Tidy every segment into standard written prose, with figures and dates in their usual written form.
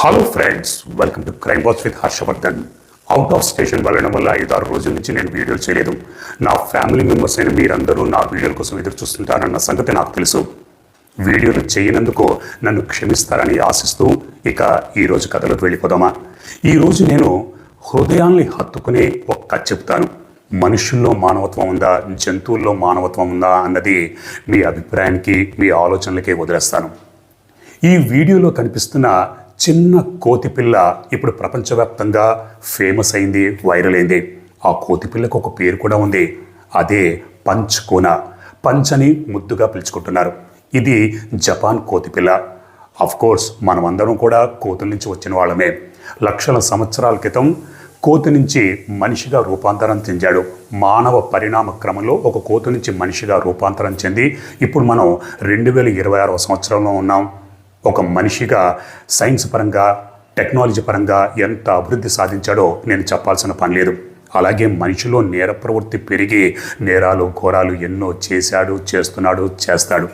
Hello friends, welcome to crime watch with Harshavardhan. Out of station వెళ్ళడం వల్ల 5-6 రోజుల నుంచి నేను వీడియోలు చేయలేదు. నా ఫ్యామిలీ మెంబర్స్ అయిన మీరందరూ నా వీడియోల కోసం ఎదురు చూస్తుంటారన్న సంగతి నాకు తెలుసు. వీడియోలు చేయనందుకు నన్ను క్షమిస్తారని ఆశిస్తూ ఇక ఈరోజు కథలోకి వెళ్ళిపోదామా. ఈరోజు నేను హృదయాల్ని హత్తుకునే ఒక కథ చెప్తాను. మనుషుల్లో మానవత్వం ఉందా, జంతువుల్లో మానవత్వం ఉందా అన్నది మీ అభిప్రాయానికి, మీ ఆలోచనలకే వదిలేస్తాను. ఈ వీడియోలో కనిపిస్తున్న చిన్న కోతిపిల్ల ఇప్పుడు ప్రపంచవ్యాప్తంగా ఫేమస్ అయింది, వైరల్ అయింది. ఆ కోతిపిల్లకు ఒక పేరు కూడా ఉంది. అదే పంచ్కోనా. పంచ్ అని ముద్దుగా పిలుచుకుంటున్నారు. ఇది జపాన్ కోతిపిల్ల. అఫ్ కోర్స్ మనమందరం కూడా కోతుల నుంచి వచ్చిన వాళ్ళమే. లక్షల సంవత్సరాల క్రితం కోతి నుంచి మనిషిగా రూపాంతరం చెందాడు. మానవ పరిణామ క్రమంలో ఒక కోతి నుంచి మనిషిగా రూపాంతరం చెంది ఇప్పుడు మనం 2026వ సంవత్సరంలో ఉన్నాం. ఒక మనిషిగా సైన్స్ పరంగా, టెక్నాలజీ పరంగా ఎంత అభివృద్ధి సాధించాడో నేను చెప్పాల్సిన పని లేదు. అలాగే మనిషిలో నేర ప్రవృత్తి పెరిగి నేరాలు, ఘోరాలు ఎన్నో చేశాడు, చేస్తున్నాడు, చేస్తాడు.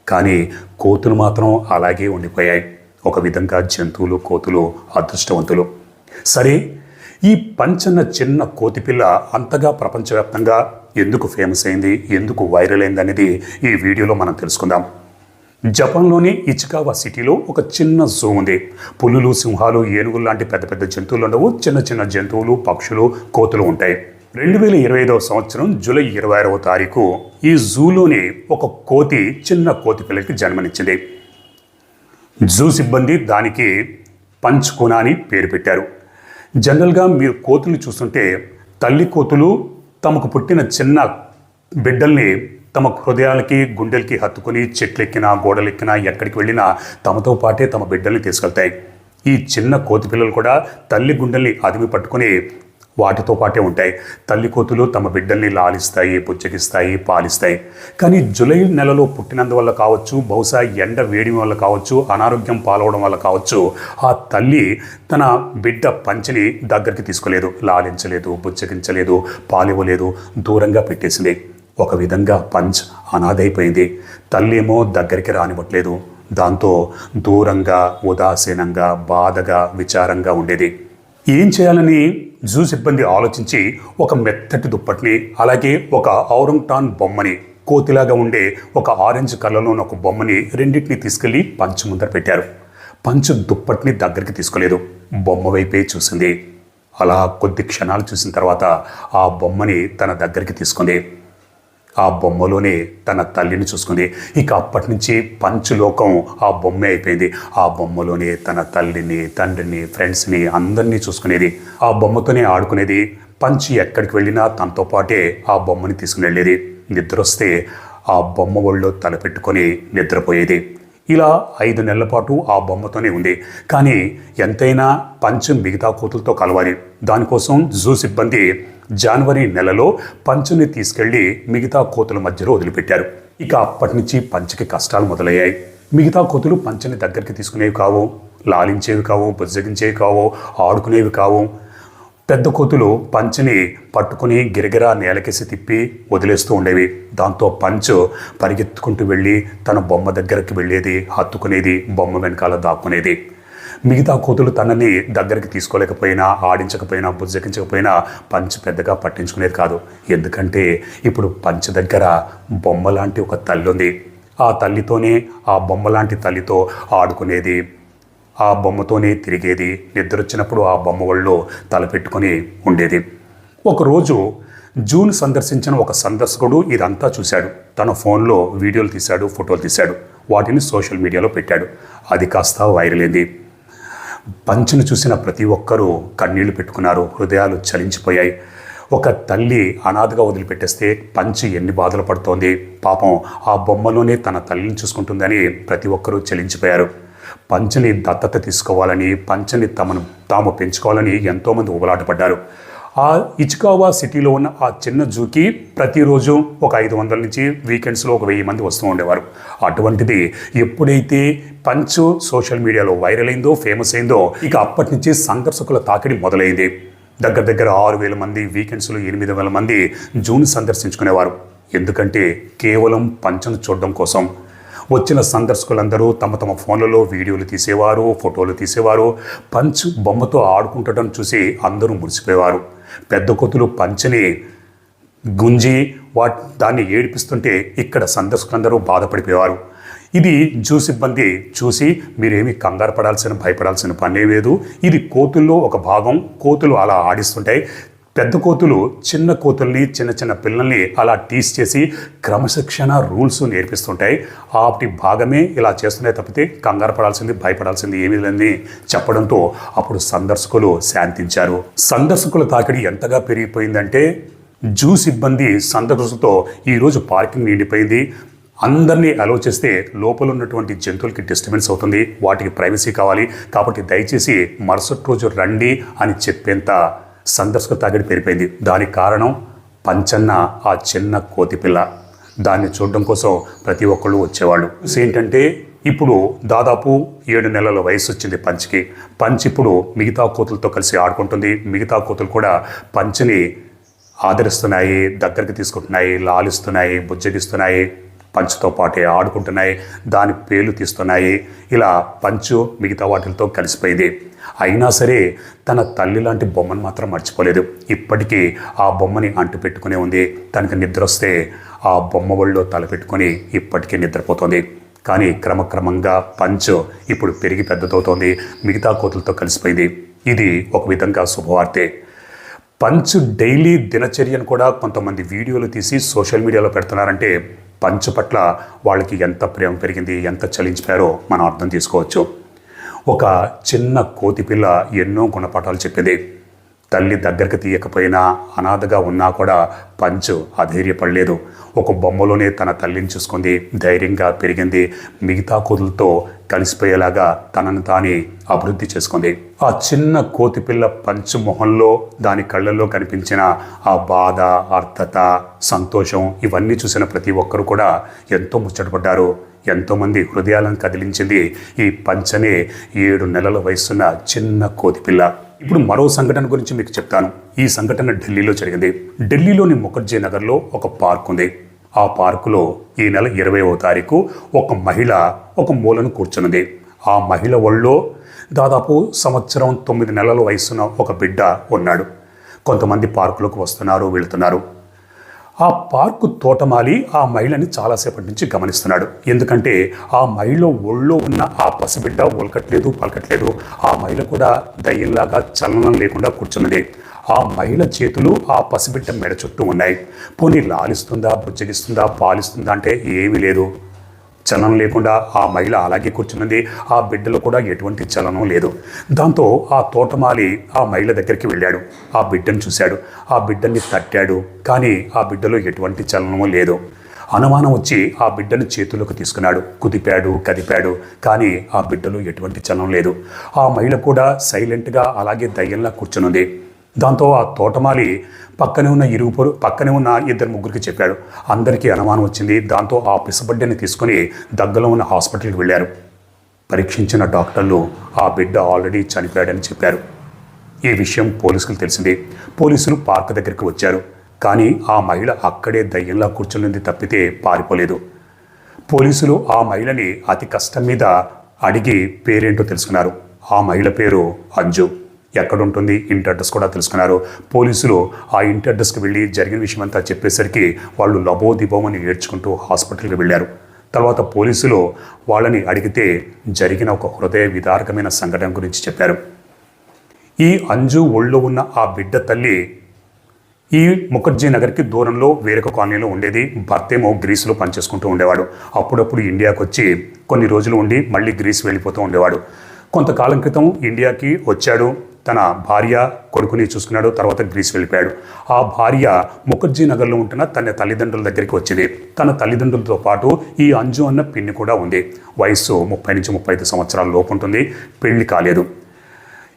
కానీ కోతులు మాత్రం అలాగే ఉండిపోయాయి. ఒక విధంగా జంతువులు, కోతులు అదృష్టవంతులు. సరే, ఈ పంచన్న చిన్న కోతిపిల్ల అంతగా ప్రపంచవ్యాప్తంగా ఎందుకు ఫేమస్ అయింది, ఎందుకు వైరల్ అయింది అనేది ఈ వీడియోలో మనం తెలుసుకుందాం. జపాన్లోని ఇచికావా సిటీలో ఒక చిన్న జూ ఉంది. పులులు, సింహాలు, ఏనుగులు లాంటి పెద్ద పెద్ద జంతువులు ఉండవు. చిన్న చిన్న జంతువులు, పక్షులు, కోతులు ఉంటాయి. 2025వ సంవత్సరం జూలై 26వ తారీఖు ఈ జూలోని ఒక కోతి చిన్న కోతి పిల్లకి జన్మనిచ్చింది. జూ సిబ్బంది దానికి పంచ్కోనా అని పేరు పెట్టారు. జనరల్గా మీరు కోతులు చూస్తుంటే తల్లి కోతులు తమకు పుట్టిన చిన్న బిడ్డల్ని తమ హృదయాలకి, గుండెలకి హత్తుకుని చెట్లెక్కినా, గోడలెక్కినా, ఎక్కడికి వెళ్ళినా తమతో పాటే తమ బిడ్డల్ని తీసుకెళ్తాయి. ఈ చిన్న కోతి పిల్లలు కూడా తల్లి గుండెల్ని అదిమి పట్టుకుని వాటితో పాటే ఉంటాయి. తల్లి కోతులు తమ బిడ్డల్ని లాలిస్తాయి, పుచ్చగిస్తాయి, పాలిస్తాయి. కానీ జూలై నెలలో పుట్టినందువల్ల కావచ్చు, బహుశా ఎండ వేడి వల్ల కావచ్చు, అనారోగ్యం పాలవడం వల్ల కావచ్చు, ఆ తల్లి తన బిడ్డ పంచిని దగ్గరికి తీసుకోలేదు, లాలించలేదు, పుచ్చగించలేదు, పాలివ్వలేదు, దూరంగా పెట్టేసింది. ఒక విధంగా పంచ్ అనాథైపోయింది. తల్లేమో దగ్గరికి రానివ్వట్లేదు. దాంతో దూరంగా, ఉదాసీనంగా, బాధగా, విచారంగా ఉండేది. ఏం చేయాలని జూ సిబ్బంది ఆలోచించి ఒక మెత్తటి దుప్పటిని, అలాగే ఒక ఔరంగుటాన్ బొమ్మని, కోతిలాగా ఉండే ఒక ఆరెంజ్ కలర్లో ఉన్న ఒక బొమ్మని రెండింటిని తీసుకెళ్లి పంచ్ ముందర పెట్టారు. పంచ్ దుప్పటిని దగ్గరికి తీసుకోలేదు, బొమ్మ వైపే చూసింది. అలా కొద్ది క్షణాలు చూసిన తర్వాత ఆ బొమ్మని తన దగ్గరికి తీసుకుంది. ఆ బొమ్మలోనే తన తల్లిని చూసుకుంది. ఇక అప్పటి నుంచి పంచ్ లోకం ఆ బొమ్మే అయిపోయింది. ఆ బొమ్మలోనే తన తల్లిని, తండ్రిని, ఫ్రెండ్స్ని అందరినీ చూసుకునేది. ఆ బొమ్మతోనే ఆడుకునేది. పంచ్ ఎక్కడికి వెళ్ళినా తనతో పాటే ఆ బొమ్మని తీసుకుని వెళ్ళేది. నిద్ర వస్తే ఆ బొమ్మ ఒళ్ళో తలపెట్టుకొని నిద్రపోయేది. ఇలా 5 నెలల పాటు ఆ బొమ్మతోనే ఉంది. కానీ ఎంతైనా పంచ్ మిగతా కోతులతో కలవాలి. దానికోసం జూ సిబ్బంది జనవరి నెలలో పంచుని తీసుకెళ్లి మిగతా కోతుల మధ్యలో వదిలిపెట్టారు. ఇక అప్పటి నుంచి పంచ్కి కష్టాలు మొదలయ్యాయి. మిగతా కోతులు పంచుని దగ్గరికి తీసుకునేవి కావు, లాలించేవి కావు, బుజ్జగించేవి కావు, ఆడుకునేవి కావు. పెద్ద కోతులు పంచుని పట్టుకుని గిరగిరా నేలకేసి తిప్పి వదిలేస్తూ ఉండేవి. దాంతో పంచ్ పరిగెత్తుకుంటూ వెళ్ళి తన బొమ్మ దగ్గరికి వెళ్ళేది, హత్తుకునేది, బొమ్మ వెనకాల దాక్కునేది. మిగతా కోతులు తనని దగ్గరికి తీసుకోలేకపోయినా, ఆడించకపోయినా, బుజ్జగించకపోయినా పంచ్ పెద్దగా పట్టించుకునేది కాదు. ఎందుకంటే ఇప్పుడు పంచ్ దగ్గర బొమ్మ లాంటి ఒక తల్లి ఉంది. ఆ తల్లితోనే, ఆ బొమ్మ లాంటి తల్లితో ఆడుకునేది, ఆ బొమ్మతోనే తిరిగేది. నిద్ర వచ్చినప్పుడు ఆ బొమ్మ ఒళ్ళో తలపెట్టుకొని ఉండేది. ఒకరోజు జూన్ సందర్శించిన ఒక సందర్శకుడు ఇదంతా చూశాడు. తన ఫోన్లో వీడియోలు తీశాడు, ఫోటోలు తీశాడు. వాటిని సోషల్ మీడియాలో పెట్టాడు. అది కాస్త వైరల్ అయింది. పంచ్ను చూసిన ప్రతి ఒక్కరూ కన్నీళ్లు పెట్టుకున్నారు. హృదయాలు చలించిపోయాయి. ఒక తల్లి అనాథగా వదిలిపెట్టేస్తే పంచ్ ఎన్ని బాధలు పడుతోంది. పాపం ఆ బొమ్మలోనే తన తల్లిని చూసుకుంటుందని ప్రతి ఒక్కరూ చలించిపోయారు. పంచ్ని దత్తత తీసుకోవాలని, పంచ్ని తాము పెంచుకోవాలని ఎంతోమంది ఊబలాటపడ్డారు. ఆ ఇచికావా సిటీలో ఉన్న ఆ చిన్న జూకి ప్రతిరోజు ఒక 500 నుంచి వీకెండ్స్లో ఒక 1000 మంది వస్తూ ఉండేవారు. అటువంటిది ఎప్పుడైతే పంచ్ సోషల్ మీడియాలో వైరల్ అయిందో, ఫేమస్ అయిందో, ఇక అప్పటి నుంచి సందర్శకుల తాకిడి మొదలైంది. దగ్గర 6000 మంది, వీకెండ్స్లో 8000 మంది జూని సందర్శించుకునేవారు. ఎందుకంటే కేవలం పంచ్ను చూడడం కోసం. వచ్చిన సందర్శకులందరూ తమ తమ ఫోన్లలో వీడియోలు తీసేవారు, ఫోటోలు తీసేవారు. పంచ్ బొమ్మతో ఆడుకుంటడం చూసి అందరూ మురిసిపోయేవారు. పెద్ద కోతులు పంచని గుంజి దాన్ని ఏడిపిస్తుంటే ఇక్కడ సందర్శకులందరూ బాధపడిపోయేవారు. ఇది జూ సిబ్బంది చూసి మీరేమీ కంగారు పడాల్సిన భయపడాల్సిన పనే లేదు, ఇది కోతుల్లో ఒక భాగం, కోతులు అలా ఆడిస్తుంటాయి. పెద్ద కోతులు చిన్న కోతుల్ని, చిన్న చిన్న పిల్లల్ని అలా టీస్ చేసి క్రమశిక్షణ రూల్స్ నేర్పిస్తుంటాయి. వాటి భాగమే ఇలా చేస్తున్నాయి తప్పితే కంగారు పడాల్సింది భయపడాల్సింది ఏమీ లేదని చెప్పడంతో అప్పుడు సందర్శకులు శాంతించారు. సందర్శకుల తాకిడి ఎంతగా పెరిగిపోయిందంటే జూ సిబ్బంది సందర్శకులతో ఈరోజు పార్కింగ్ నిండిపోయింది, అందరినీ అలో చేస్తే లోపల ఉన్నటువంటి జంతువులకి డిస్టర్బెన్స్ అవుతుంది, వాటికి ప్రైవసీ కావాలి, కాబట్టి దయచేసి మరుసటి రోజు రండి అని చెప్పేంత సందర్శక తాకిడి పెరిగిపోయింది. దానికి కారణం పంచన్న, ఆ చిన్న కోతిపిల్ల. దాన్ని చూడడం కోసం ప్రతి ఒక్కళ్ళు వచ్చేవాళ్ళు. ఏంటంటే ఇప్పుడు దాదాపు 7 నెలల వయసు వచ్చింది పంచ్కి. పంచ్ ఇప్పుడు మిగతా కోతులతో కలిసి ఆడుకుంటుంది. మిగతా కోతులు కూడా పంచ్ని ఆదరిస్తున్నాయి, దగ్గరికి తీసుకుంటున్నాయి, లాలిస్తున్నాయి, బుజ్జగిస్తున్నాయి, పంచుతో పాటే ఆడుకుంటున్నాయి, దాని పేర్లు తీస్తున్నాయి. ఇలా పంచు మిగతా వాటితో కలిసిపోయింది. అయినా సరే తన తల్లి లాంటి బొమ్మను మాత్రం మర్చిపోలేదు. ఇప్పటికీ ఆ బొమ్మని అంటు పెట్టుకునే ఉంది. తనకి నిద్ర వస్తే ఆ బొమ్మ ఒళ్ళో తలపెట్టుకొని ఇప్పటికీ నిద్రపోతుంది. కానీ క్రమక్రమంగా పంచు ఇప్పుడు పెరిగి పెద్దదవుతోంది, మిగతా కోతులతో కలిసిపోయింది. ఇది ఒక విధంగా శుభవార్తే. పంచ్ డైలీ దినచర్యను కూడా కొంతమంది వీడియోలు తీసి సోషల్ మీడియాలో పెడుతున్నారంటే పంచ్ పట్ల వాళ్ళకి ఎంత ప్రేమ పెరిగింది, ఎంత చలించిపోయారో మనం అర్థం చేసుకోవచ్చు. ఒక చిన్న కోతిపిల్ల ఎన్నో గుణపాఠాలు చెప్పింది. తల్లి దగ్గరికి తీయకపోయినా, అనాథగా ఉన్నా కూడా పంచ్ అధైర్యపడలేదు. ఒక బొమ్మలోనే తన తల్లిని చూసుకుంది, ధైర్యంగా పెరిగింది, మిగతా కోతులతో కలిసిపోయేలాగా తనను తానే అభివృద్ధి చేసుకుంది. ఆ చిన్న కోతిపిల్ల పంచ్ మొహంలో, దాని కళ్ళల్లో కనిపించిన ఆ బాధ, అర్థత, సంతోషం ఇవన్నీ చూసిన ప్రతి ఒక్కరు కూడా ఎంతో ముచ్చటపడ్డారు. ఎంతోమంది హృదయాలను కదిలించింది ఈ పంచనే 7 నెలల వయసున్న చిన్న కోతిపిల్ల. ఇప్పుడు మరో సంఘటన గురించి మీకు చెప్తాను. ఈ సంఘటన ఢిల్లీలో జరిగింది. ఢిల్లీలోని ముఖర్జీ నగర్లో ఒక పార్క్ ఉంది. ఆ పార్కులో ఈ నెల 20వ తారీఖు ఒక మహిళ ఒక మూలను కూర్చున్నది. ఆ మహిళ ఒళ్ళో దాదాపు 9 నెలల వయసున్న ఒక బిడ్డ ఉన్నాడు. కొంతమంది పార్కులోకి వస్తున్నారు, వెళుతున్నారు. ఆ పార్కు తోటమాలి ఆ మహిళని చాలాసేపటి నుంచి గమనిస్తున్నాడు. ఎందుకంటే ఆ మహిళ ఒళ్ళో ఉన్న ఆ పసిబిడ్డ ఒలకట్లేదు, పలకట్లేదు. ఆ మహిళ కూడా దయ్యంలాగా చలనం లేకుండా కూర్చున్నది. ఆ మహిళ చేతులు ఆ పసిబిడ్డ మెడ చుట్టూ ఉన్నాయి. పోనీ లాలిస్తుందా, బుజ్జగిస్తుందా, పాలిస్తుందా అంటే ఏమీ లేదు. చలనం లేకుండా ఆ మహిళ అలాగే కూర్చున్నది. ఆ బిడ్డలో కూడా ఎటువంటి చలనం లేదు. దాంతో ఆ తోటమాలి ఆ మహిళ దగ్గరికి వెళ్ళాడు. ఆ బిడ్డను చూశాడు, ఆ బిడ్డని తట్టాడు. కానీ ఆ బిడ్డలో ఎటువంటి చలనము లేదు. అనుమానం వచ్చి ఆ బిడ్డను చేతుల్లోకి తీసుకున్నాడు. కుదిపాడు, కదిపాడు. కానీ ఆ బిడ్డలో ఎటువంటి చలనం లేదు. ఆ మహిళ కూడా సైలెంట్గా అలాగే దయ్యంలా కూర్చునుంది. దాంతో ఆ తోటమాలి పక్కనే ఉన్న 2-3 చెప్పాడు. అందరికీ అనుమానం వచ్చింది. దాంతో ఆ పిసబిడ్డని తీసుకుని దగ్గరలో ఉన్న హాస్పిటల్కి వెళ్ళారు. పరీక్షించిన డాక్టర్లు ఆ బిడ్డ ఆల్రెడీ చనిపోయాడని చెప్పారు. ఈ విషయం పోలీసులకు తెలిసింది. పోలీసులు పార్క్ దగ్గరికి వచ్చారు. కానీ ఆ మహిళ అక్కడే దయ్యంలా కూర్చున్నది తప్పితే పారిపోలేదు. పోలీసులు ఆ మహిళని అతి కష్టం మీద అడిగి పేరేంటో తెలుసుకున్నారు. ఆ మహిళ పేరు అంజు. ఎక్కడుంటుంది, ఇంటి అడ్రస్ కూడా తెలుసుకున్నారు. పోలీసులు ఆ ఇంటి అడ్రస్కి వెళ్ళి జరిగిన విషయం అంతా చెప్పేసరికి వాళ్ళు లబోదిబోమని ఏడ్చుకుంటూ హాస్పిటల్కి వెళ్ళారు. తర్వాత పోలీసులు వాళ్ళని అడిగితే జరిగిన ఒక హృదయ విదారకమైన సంఘటన గురించి చెప్పారు. ఈ అంజు ఒళ్ళో ఉన్న ఆ బిడ్డ తల్లి ఈ ముఖర్జీ నగర్కి దూరంలో వేరొక కాలనీలో ఉండేది. భర్తేమో గ్రీసులో పనిచేసుకుంటూ ఉండేవాడు. అప్పుడప్పుడు ఇండియాకి వచ్చి కొన్ని రోజులు ఉండి మళ్ళీ గ్రీస్ వెళ్ళిపోతూ ఉండేవాడు. కొంతకాలం క్రితం ఇండియాకి వచ్చాడు. తన భార్య, కొడుకుని చూసుకున్నాడు. తర్వాత గ్రీస్ వెళ్ళిపోయాడు. ఆ భార్య ముఖర్జీ నగర్లో ఉంటున్న తన తల్లిదండ్రుల దగ్గరికి వచ్చింది. తన తల్లిదండ్రులతో పాటు ఈ అంజు అన్న పిన్ని కూడా ఉంది. వయస్సు 30 నుంచి 35 సంవత్సరాల లోపు ఉంటుంది. పెళ్లి కాలేదు.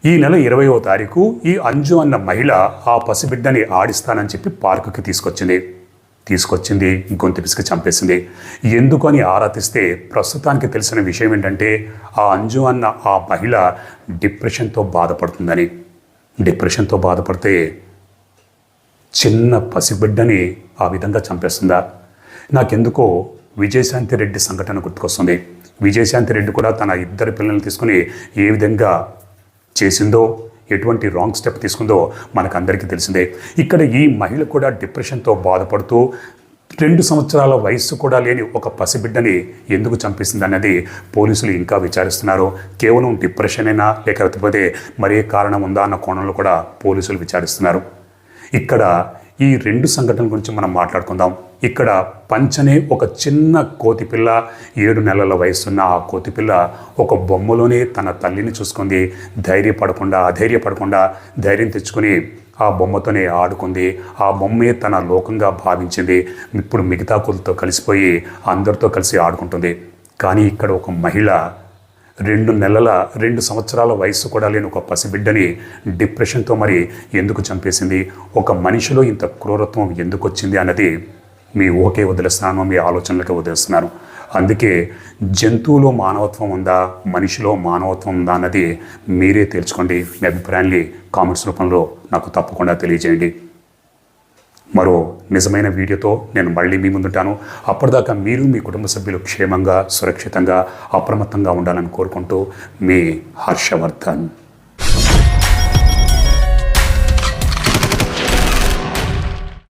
ఈ నెల 20వ తారీఖు ఈ అంజు అన్న మహిళ ఆ పసిబిడ్డని ఆడిస్తానని చెప్పి పార్కుకి తీసుకొచ్చింది గొంతు పిసికి చంపేసింది. ఎందుకు అని ఆరా తీస్తే ప్రస్తుతానికి తెలిసిన విషయం ఏంటంటే ఆ అంజు అన్న ఆ మహిళ డిప్రెషన్తో బాధపడుతుందని. డిప్రెషన్తో బాధపడితే చిన్న పసిబిడ్డని ఆ విధంగా చంపేస్తుందా? నాకెందుకో విజయశాంతి రెడ్డి సంఘటన గుర్తుకొస్తుంది. విజయశాంతి రెడ్డి కూడా తన ఇద్దరు పిల్లల్ని తీసుకుని ఏ విధంగా చేసిందో, ఎటువంటి రాంగ్ స్టెప్ తీసుకుందో మనకందరికీ తెలిసిందే. ఇక్కడ ఈ మహిళ కూడా డిప్రెషన్తో బాధపడుతూ 2 సంవత్సరాల వయస్సు కూడా లేని ఒక పసిబిడ్డని ఎందుకు చంపేసింది అన్నది పోలీసులు ఇంకా విచారిస్తున్నారు. కేవలం డిప్రెషనేనా లేకపోతే మరే కారణం ఉందా అన్న కోణంలో కూడా పోలీసులు విచారిస్తున్నారు. ఇక్కడ ఈ 2 సంఘటనల గురించి మనం మాట్లాడుకుందాం. ఇక్కడ పంచనే ఒక చిన్న కోతిపిల్ల, 7 నెలల వయసున్న ఆ కోతిపిల్ల ఒక బొమ్మలోనే తన తల్లిని చూసుకుంది. అధైర్యపడకుండా ధైర్యం తెచ్చుకొని ఆ బొమ్మతోనే ఆడుకుంది. ఆ బొమ్మే తన లోకంగా భావించింది. ఇప్పుడు మిగతా కోతులతో కలిసిపోయి అందరితో కలిసి ఆడుకుంటుంది. కానీ ఇక్కడ ఒక మహిళ 2 సంవత్సరాల వయసు కూడా లేని ఒక పసిబిడ్డని డిప్రెషన్తో మరి ఎందుకు చంపేసింది? ఒక మనిషిలో ఇంత క్రూరత్వం ఎందుకు వచ్చింది అన్నది మీ ఊహకే వదిలేస్తున్నాను, మీ ఆలోచనలకే వదిలేస్తున్నాను. అందుకే జంతువులో మానవత్వం ఉందా, మనిషిలో మానవత్వం ఉందా అన్నది మీరే తేల్చుకోండి. మీ అభిప్రాయాన్ని కామెంట్స్ రూపంలో నాకు తప్పకుండా తెలియజేయండి. మరో నిజమైన వీడియోతో నేను మళ్ళీ మీ ముందుంటాను. అప్పటిదాకా మీరు మీ కుటుంబ సభ్యులు క్షేమంగా, సురక్షితంగా, అప్రమత్తంగా ఉండాలని కోరుకుంటూ మీ హర్షవర్ధన్.